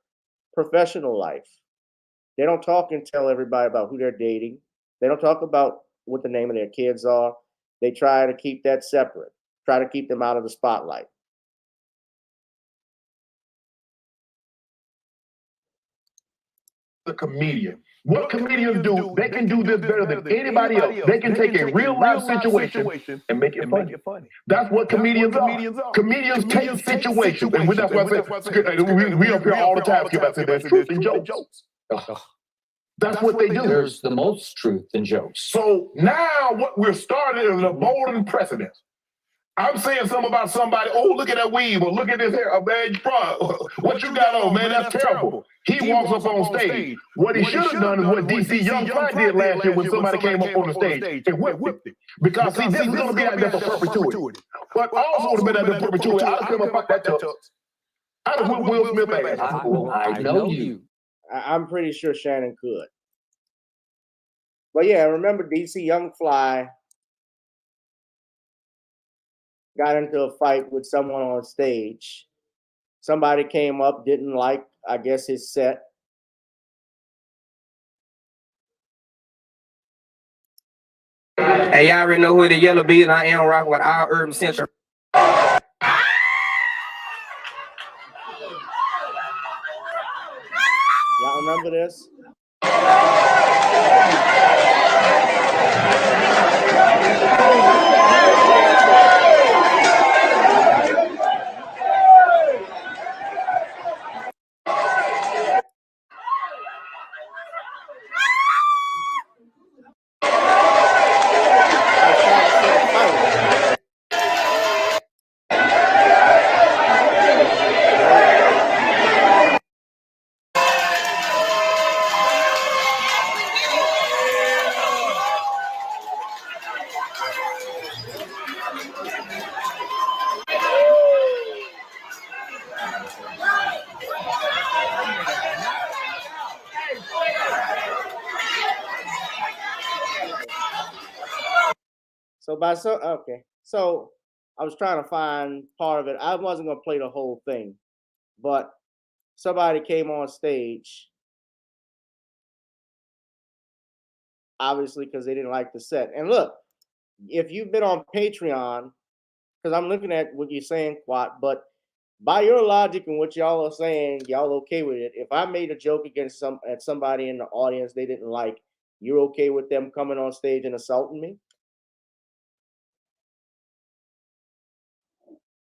professional life. They don't talk and tell everybody about who they're dating. They don't talk about what the name of their kids are. They try to keep that separate, try to keep them out of the spotlight. The comedian. What comedians do, they can do this better than anybody else. They can take a real life situation and make it funny. That's what comedians are. Comedians take situations, and that's why I say we up here all the time. I say there's truth in jokes. That's what they do. There's the most truth in jokes. So now what we're starting is a bold precedent. I'm saying something about somebody, oh, look at that weave, or look at this hair, man, bro, what you got on, man, that's terrible. He walks up on stage. What he should have done is what DC Young Fly did last year when somebody came up on the stage and whipped it. Because see, this is going to be out there for perpetuity. But also would have been out there for perpetuity. I'd have come up like that tux. I'd have whipped Will Smith ass. I know you. I'm pretty sure Shannon could. But yeah, remember DC Young Fly got into a fight with someone on stage. Somebody came up, didn't like, I guess, his set. Hey, y'all already know who the yellow be, and I am rocking with our urban central. Y'all remember this? So I was trying to find part of it. I wasn't gonna play the whole thing, but somebody came on stage, obviously because they didn't like the set. And look, if you've been on Patreon, because I'm looking at what you're saying, Quat, but by your logic and what y'all are saying, y'all okay with it. If I made a joke against somebody in the audience they didn't like, you're okay with them coming on stage and assaulting me?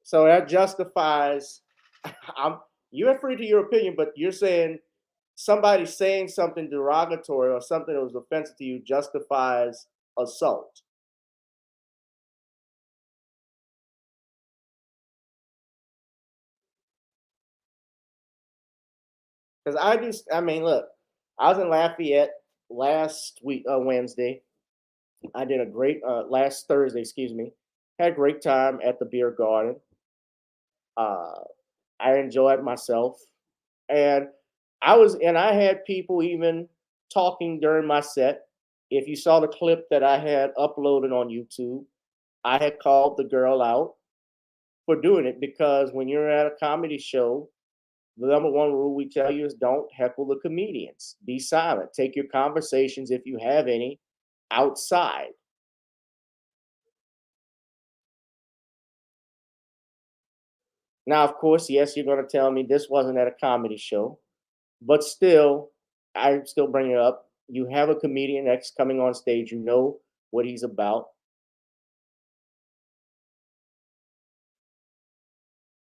So that justifies, you're free to your opinion, but you're saying somebody saying something derogatory or something that was offensive to you justifies assault. Because I mean, look, I was in Lafayette last week, Wednesday. I did a great, last Thursday, excuse me. Had a great time at the beer garden. Uh, I enjoyed myself. And I had people even talking during my set. If you saw the clip that I had uploaded on YouTube, I had called the girl out for doing it because when you're at a comedy show, the number one rule we tell you is don't heckle the comedians. Be silent. Take your conversations, if you have any, outside. Now, of course, yes, you're going to tell me this wasn't at a comedy show, but still, I still bring it up. You have a comedian that's coming on stage, you know what he's about.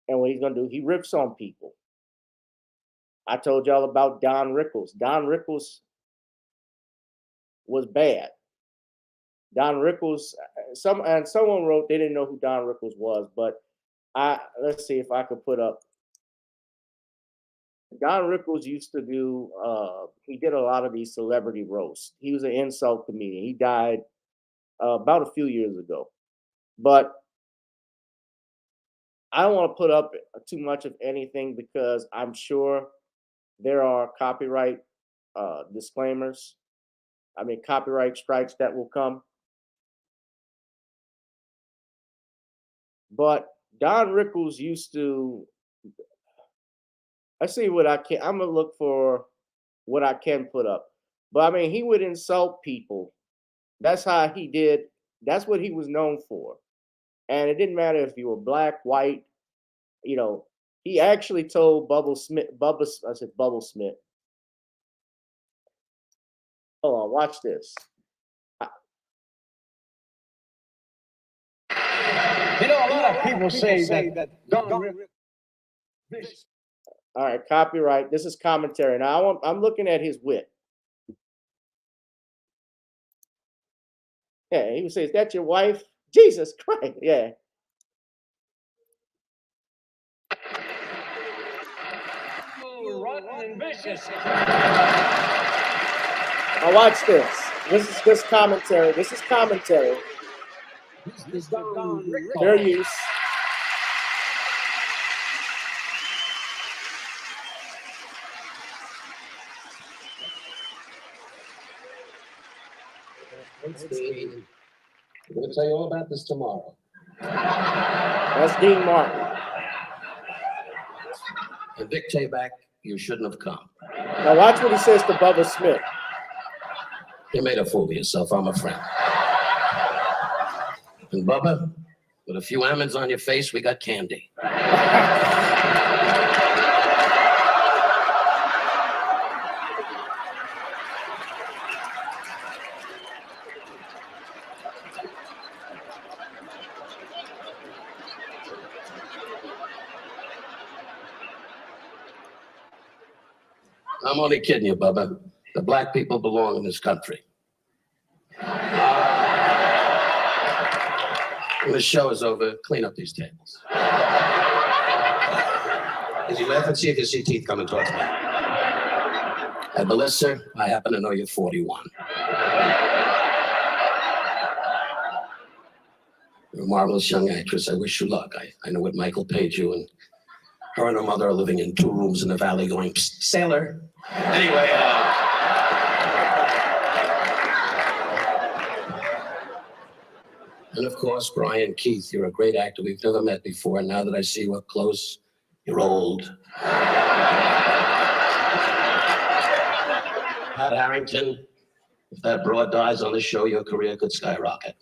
And what he's going to do, he rips on people. I told y'all about Don Rickles. Don Rickles was bad. Don Rickles, someone wrote they didn't know who Don Rickles was, but let's see if I could put up. Don Rickles used to do. He did a lot of these celebrity roasts. He was an insult comedian. He died about a few years ago, but I don't want to put up too much of anything because I'm sure there are copyright disclaimers. I mean, copyright strikes that will come. But Don Rickles used to. I see what I can. I'm gonna look for what I can put up. But I mean, he would insult people. That's how he did. That's what he was known for. And it didn't matter if you were black, white. You know, he actually told Bubble Smith. I said Bubble Smith. Hold on, watch this. You know, a lot of people say that Don Rickles. All right, copyright. This is commentary. Now I'm looking at his wit. Yeah, he would say, "Is that your wife?" Jesus Christ, yeah. Rotten and vicious. Now watch this. This commentary. This is commentary. Fair use. I'm going to tell you all about this tomorrow. That's Dean Martin. And Vic Tayback, you shouldn't have come. Now watch what he says to Bubba Smith. You made a fool of yourself. I'm a friend. And Bubba, with a few almonds on your face, we got candy. I'm only kidding you, Bubba. The black people belong in this country. When the show is over, clean up these tables. As you laugh and see if you see teeth coming towards me. And Melissa, I happen to know you're 41. You're a marvelous young actress. I wish you luck. I know what Michael paid you, and her and her mother are living in 2 rooms in the valley going, "Psst, sailor." Anyway, and of course, Brian Keith, you're a great actor. We've never met before, and now that I see you up close, you're old. Pat Harrington, if that broad dies on the show, your career could skyrocket.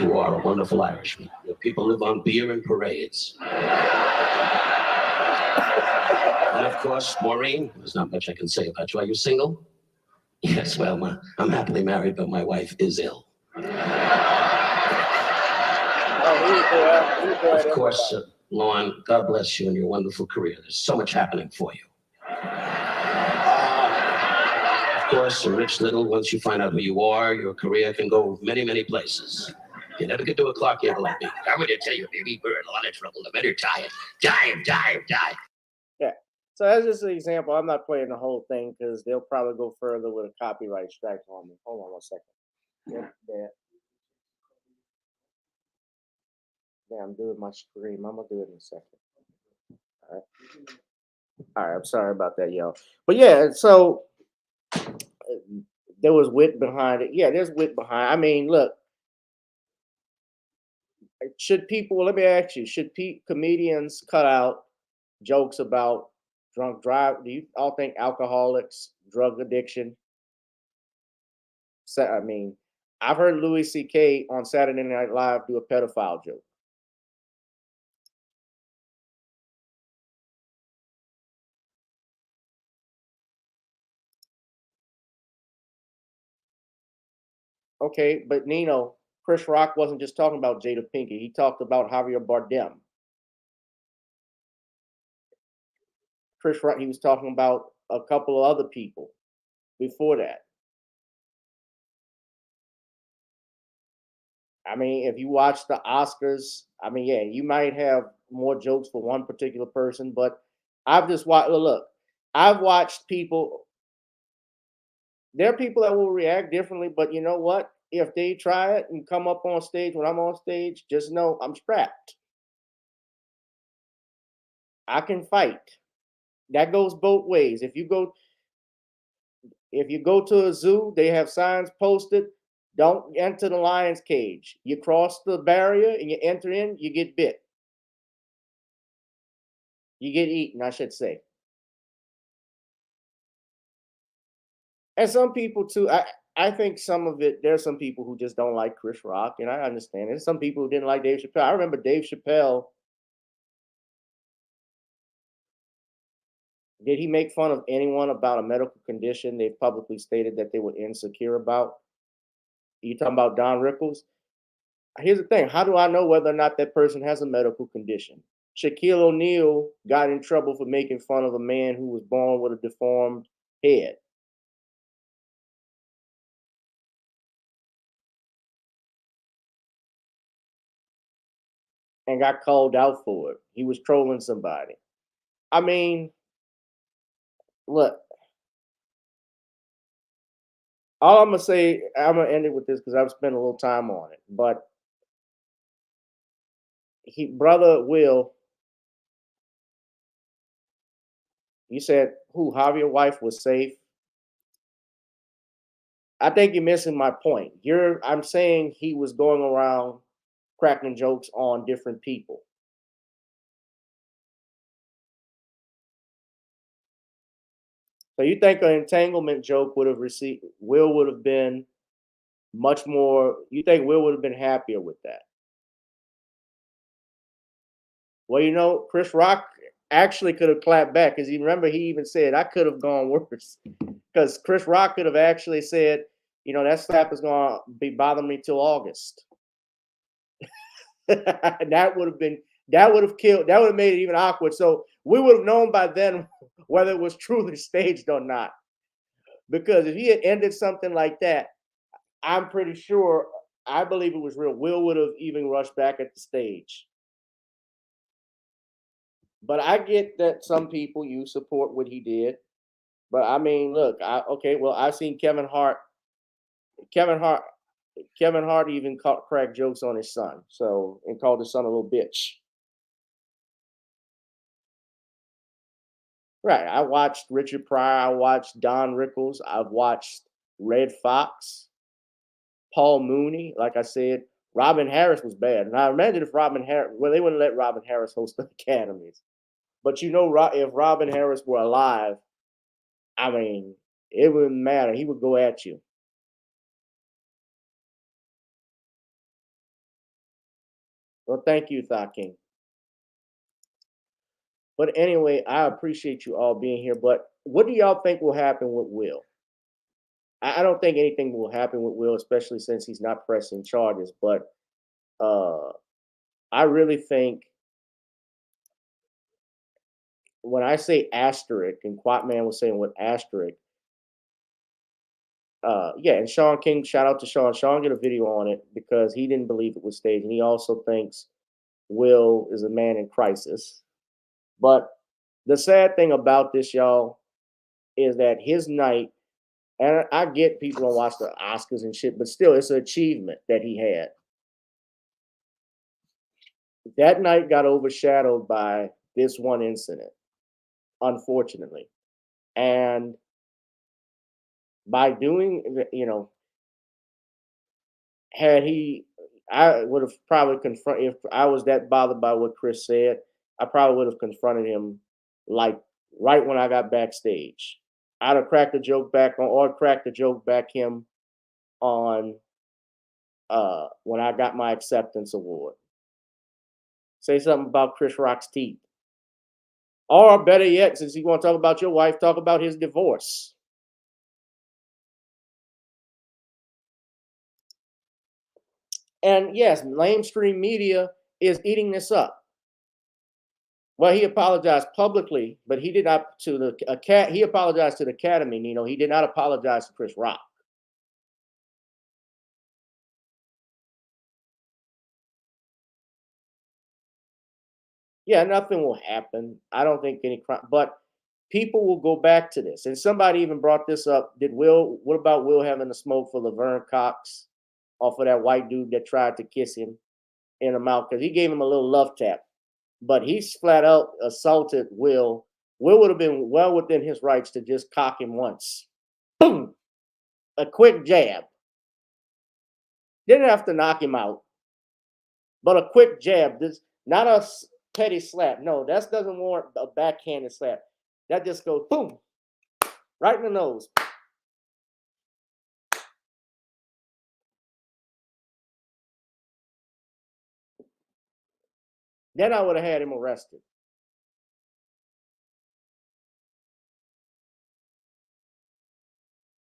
You are a wonderful Irishman. Your people live on beer and parades. And of course, Maureen, there's not much I can say about you. Are you single? Yes, well, I'm happily married, but my wife is ill. Of course, Lorne, God bless you and your wonderful career. There's so much happening for you. Of course, Rich Little, once you find out who you are, your career can go many, many places. You never get to a Clark Gable like me. I'm going to tell you, baby, we're in a lot of trouble. The better die. Die. Yeah. So that's just an example. I'm not playing the whole thing because they'll probably go further with a copyright strike on me. Hold on one second. Yeah, I'm doing my stream. I'm gonna do it in a second. All right. All right. I'm sorry about that, y'all. But yeah, so there was wit behind it. Yeah, there's wit behind. I mean, look, should people? Let me ask you: should comedians cut out jokes about drunk drive? Do you all think alcoholics, drug addiction? I mean, I've heard Louis C.K. on Saturday Night Live do a pedophile joke. Okay, but Nino, Chris Rock wasn't just talking about Jada Pinkett. He talked about Javier Bardem. Chris Rock, he was talking about a couple of other people before that. I mean, if you watch the Oscars, I mean, yeah, you might have more jokes for one particular person, but I've just watched, look, I've watched people, there are people that will react differently, but you know what? If they try it and come up on stage when I'm on stage, just know I'm strapped. I can fight. That goes both ways. If you go to a zoo, they have signs posted, don't enter the lion's cage. You cross the barrier and you enter in, you get bit. You get eaten, I should say. And some people too, I think some of it, there's some people who just don't like Chris Rock, and I understand. There's some people who didn't like Dave Chappelle. I remember Dave Chappelle, did he make fun of anyone about a medical condition they've publicly stated that they were insecure about? You talking about Don Rickles? Here's the thing. How do I know whether or not that person has a medical condition? Shaquille O'Neal got in trouble for making fun of a man who was born with a deformed head. And got called out for it. He was trolling somebody. I mean, look, all I'm gonna say, I'm gonna end it with this because I've spent a little time on it. But brother Will, you said who Javier wife was safe. I think you're missing my point. I'm saying he was going around cracking jokes on different people. So you think an entanglement joke would have been much more, you think Will would have been happier with that? Well, you know, Chris Rock actually could have clapped back because you remember he even said, I could have gone worse. Because Chris Rock could have actually said, you know, that slap is going to be bothering me till August. That would have made it even awkward. So we would have known by then whether it was truly staged or not. Because if he had ended something like that, I'm pretty sure, I believe it was real. Will would have even rushed back at the stage. But I get that some people, you support what he did. But I mean, look, I've seen Kevin Hart even cracked jokes on his son, and called his son a little bitch. Right. I watched Richard Pryor. I watched Don Rickles. I've watched Red Fox, Paul Mooney. Like I said, Robin Harris was bad. And I imagine if they wouldn't let Robin Harris host the Academies. But you know, if Robin Harris were alive, I mean, it wouldn't matter. He would go at you. Well, thank you, Thought King. But anyway, I appreciate you all being here. But what do y'all think will happen with Will? I don't think anything will happen with Will, especially since he's not pressing charges. But I really think when I say asterisk, and Quatman was saying what asterisk, yeah, and Sean King, shout out to Sean. Sean did a video on it because he didn't believe it was staged, and he also thinks Will is a man in crisis. But The sad thing about this, y'all, is that his night, and I get people don't watch the Oscars and shit, but still, it's an achievement that he had. That night got overshadowed by this one incident, unfortunately. And by doing, had he, I would have probably confronted, if I was that bothered by what Chris said, I probably would have confronted him like right when I got backstage. I'd have cracked a joke back on, or cracked a joke back him on when I got my acceptance award. Say something about Chris Rock's teeth. Or better yet, since you want to talk about your wife, talk about his divorce. And yes, mainstream media is eating this up. Well, he apologized publicly, but he did not to the he apologized to the Academy. He did not apologize to Chris Rock. Yeah, nothing will happen. I don't think any crime, but people will go back to this. And somebody even brought this up. What about Will having the smoke for Laverne Cox off of that white dude that tried to kiss him in the mouth? Because he gave him a little love tap. But he's flat out assaulted Will. Will would have been well within his rights to just cock him once. Boom! A quick jab. Didn't have to knock him out. But a quick jab. This not a petty slap. No, that doesn't warrant a backhanded slap. That just goes boom. Right in the nose. Then I would have had him arrested.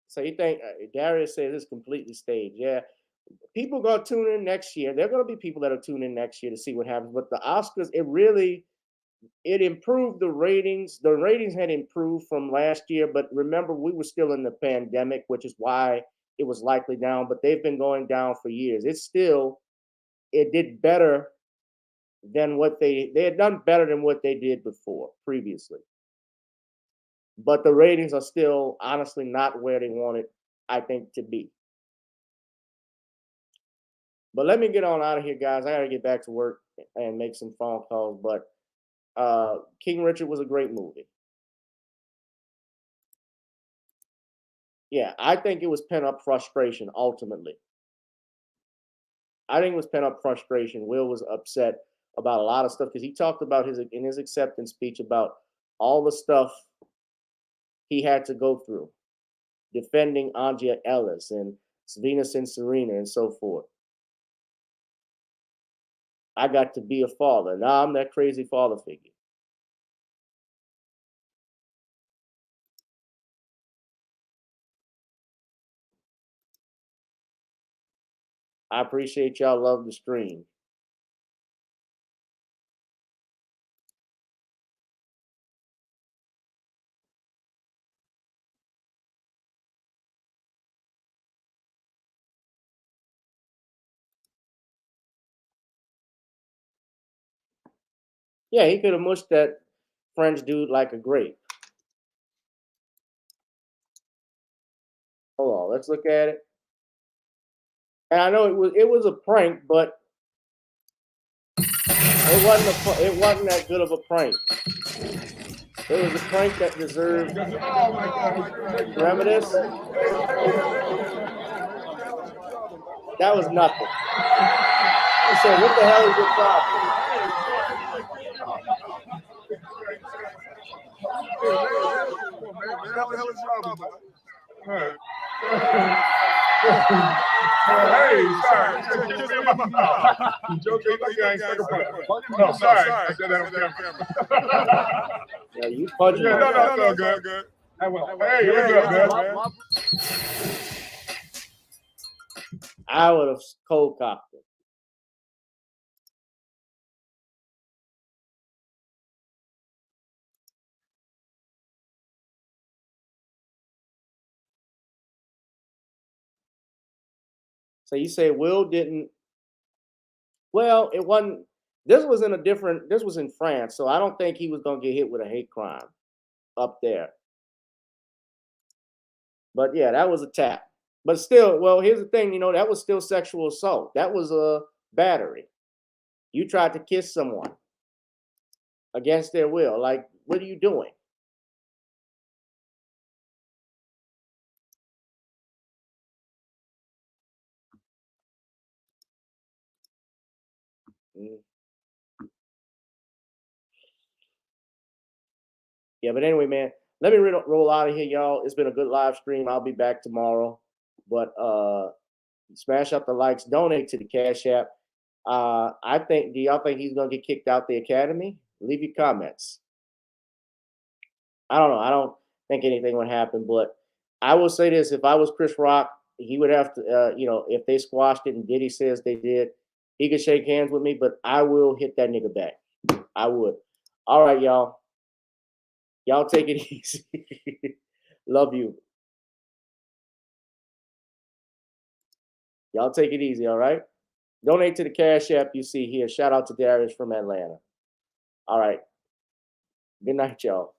So you think Darius says it's completely staged? Yeah, people are gonna tune in next year. There are gonna be people that are tuning in next year to see what happens. But the Oscars, it improved the ratings. The ratings had improved from last year, but remember we were still in the pandemic, which is why it was likely down. But they've been going down for years. It did better than what they had done better than what they did before previously. But the ratings are still honestly not where they wanted, I think, to be. But let me get on out of here, guys. I got to get back to work and make some phone calls. But King Richard was a great movie. Yeah, I think it was pent up frustration ultimately. I think it was pent up frustration. Will was upset about a lot of stuff because he talked about in his acceptance speech about all the stuff he had to go through, defending Andrea Ellis and Venus and Serena and so forth. I got to be a father. Now I'm that crazy father figure. I appreciate y'all love the stream. Yeah, he could have mushed that French dude like a grape. Hold on, let's look at it. And I know it was a prank, but it wasn't that good of a prank. It was a prank that deserved. Remember this? That was nothing. I said, "What the hell is your problem?" Hey, sorry. No, sorry. I said that on camera. Yeah, you punching. No, good. Hey, what's up, man? I would have cold cocked it. So you say Will didn't. Well, it wasn't. This was in France, so I don't think he was gonna get hit with a hate crime up there. But yeah, that was a tap. But still, well, here's the thing, that was still sexual assault. That was a battery. You tried to kiss someone against their will. Like, what are you doing? Mm. Yeah, but anyway, man, let me roll out of here, y'all. It's been a good live stream. I'll be back tomorrow. But smash up the likes, donate to the Cash App. Do y'all think he's gonna get kicked out the academy? Leave your comments. I don't know. I don't think anything would happen, but I will say this: if I was Chris Rock, he would have to, if they squashed it and Diddy says they did, he could shake hands with me, but I will hit that nigga back. I would. All right, y'all. Y'all take it easy. Love you. Y'all take it easy, all right? Donate to the Cash App you see here. Shout out to Darius from Atlanta. All right. Good night, y'all.